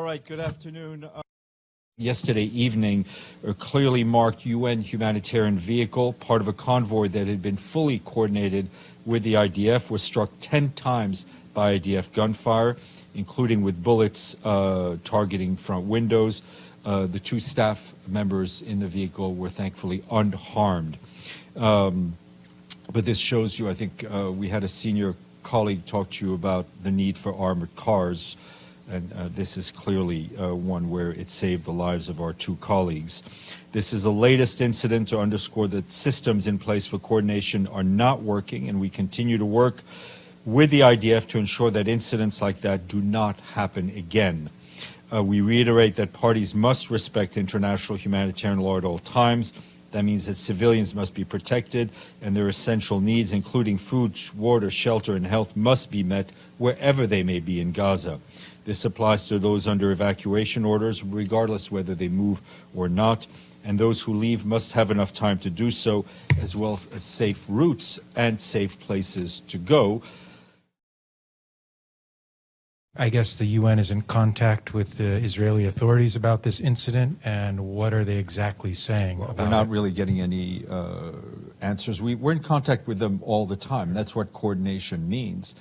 right, good afternoon. Yesterday evening, a clearly marked UN humanitarian vehicle, part of a convoy that had been fully coordinated with the IDF, was struck 10 times by IDF gunfire, including with bullets targeting front windows. The two staff members in the vehicle were thankfully unharmed. But this shows you, I think, we had a senior colleague talk to you about the need for armored cars. And this is clearly one where it saved the lives of our two colleagues. This is the latest incident to underscore that systems in place for coordination are not working, and we continue to work with the IDF to ensure that incidents like that do not happen again. We reiterate that parties must respect international humanitarian law at all times. That means that civilians must be protected and their essential needs, including food, water, shelter, and health, must be met wherever they may be in Gaza. This applies to those under evacuation orders, regardless whether they move or not, and those who leave must have enough time to do so, as well as safe routes and safe places to go. I guess the UN is in contact with the Israeli authorities about this incident, and what are they exactly saying about it? We're not really getting any answers. We're in contact with them all the time. That's what coordination means.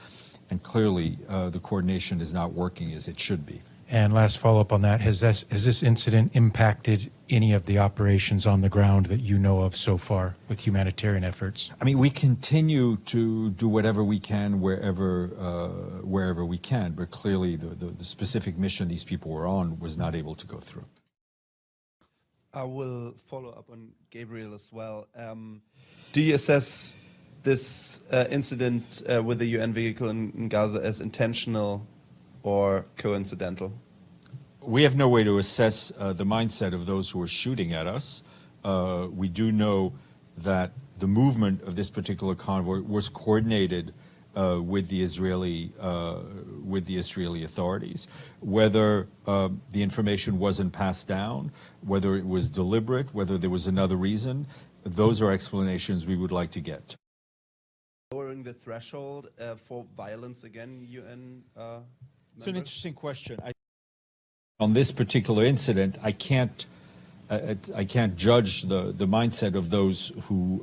And clearly, the coordination is not working as it should be. And last follow-up on that, has this incident impacted any of the operations on the ground that you know of so far with humanitarian efforts? I mean, we continue to do whatever we can wherever we can, but clearly the specific mission these people were on was not able to go through. I will follow up on Gabriel as well. Do you assess this incident with the UN vehicle in Gaza as intentional or coincidental? We have no way to assess the mindset of those who are shooting at us. We do know that the movement of this particular convoy was coordinated with the Israeli authorities. Whether the information wasn't passed down, whether it was deliberate, whether there was another reason, those are explanations we would like to get. Lowering the threshold for violence again, UN It's an interesting question. On this particular incident, I can't judge the mindset of those who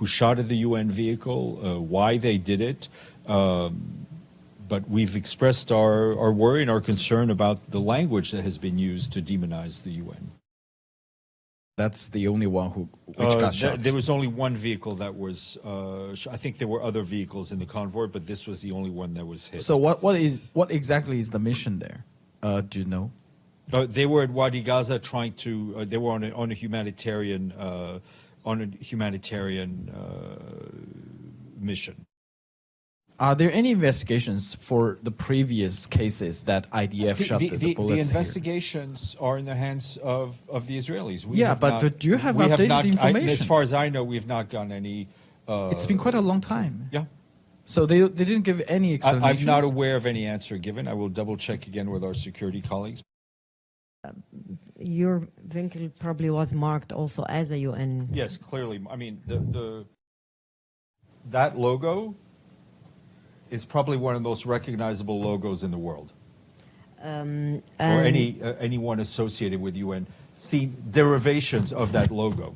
shot at the UN vehicle, why they did it. But we've expressed our worry and our concern about the language that has been used to demonize the UN. That's the only one which got shot. There was only one vehicle that was. I think there were other vehicles in the convoy, but this was the only one that was hit. So what exactly is the mission there? Do you know? They were at Wadi Gaza trying to. They were on a humanitarian mission. Are there any investigations for the previous cases that IDF shot the bullets? The investigations are in the hands of the Israelis. But do you have updated information? As far as I know, we have not gotten any. It's been quite a long time. Yeah. So they didn't give any explanations? I'm not aware of any answer given. I will double check again with our security colleagues. Your vehicle probably was marked also as a UN. Yes, clearly. I mean, that logo is probably one of the most recognizable logos in the world, or anyone associated with UN. See derivations of that logo.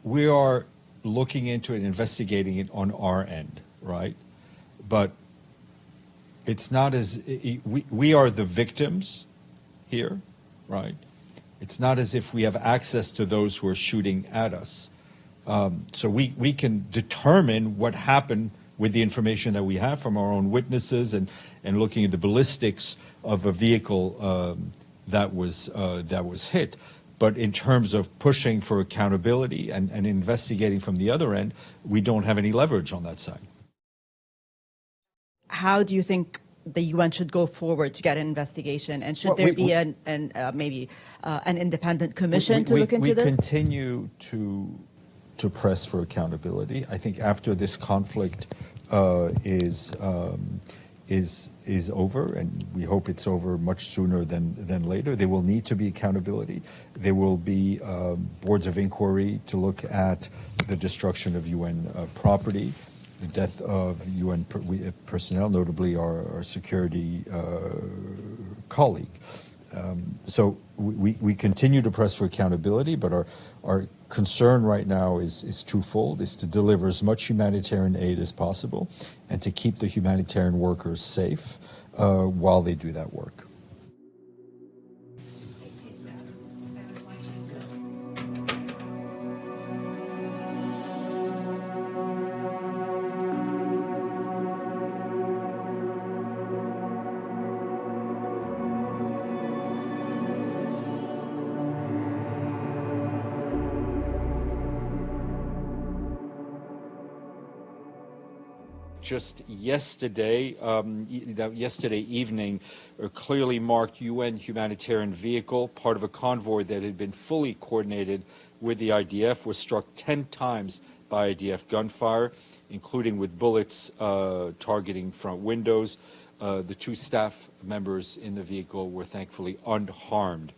We are looking into it, investigating it on our end, right? But it's not as we are the victims here, right? It's not as if we have access to those who are shooting at us. So we can determine what happened with the information that we have from our own witnesses and looking at the ballistics of a vehicle that was hit. But in terms of pushing for accountability and investigating from the other end, we don't have any leverage on that side. How do you think the UN should go forward to get an investigation? And should there be maybe an independent commission to look into this? We continue to press for accountability. I think after this conflict is over, and we hope it's over much sooner than later, there will need to be accountability. There will be boards of inquiry to look at the destruction of UN property. the death of UN personnel, notably our security colleague. So we continue to press for accountability, but our concern right now is twofold: is to deliver as much humanitarian aid as possible and to keep the humanitarian workers safe while they do that work. Just yesterday, yesterday evening, a clearly marked UN humanitarian vehicle, part of a convoy that had been fully coordinated with the IDF, was struck 10 times by IDF gunfire, including with bullets targeting front windows. The 2 staff members in the vehicle were thankfully unharmed.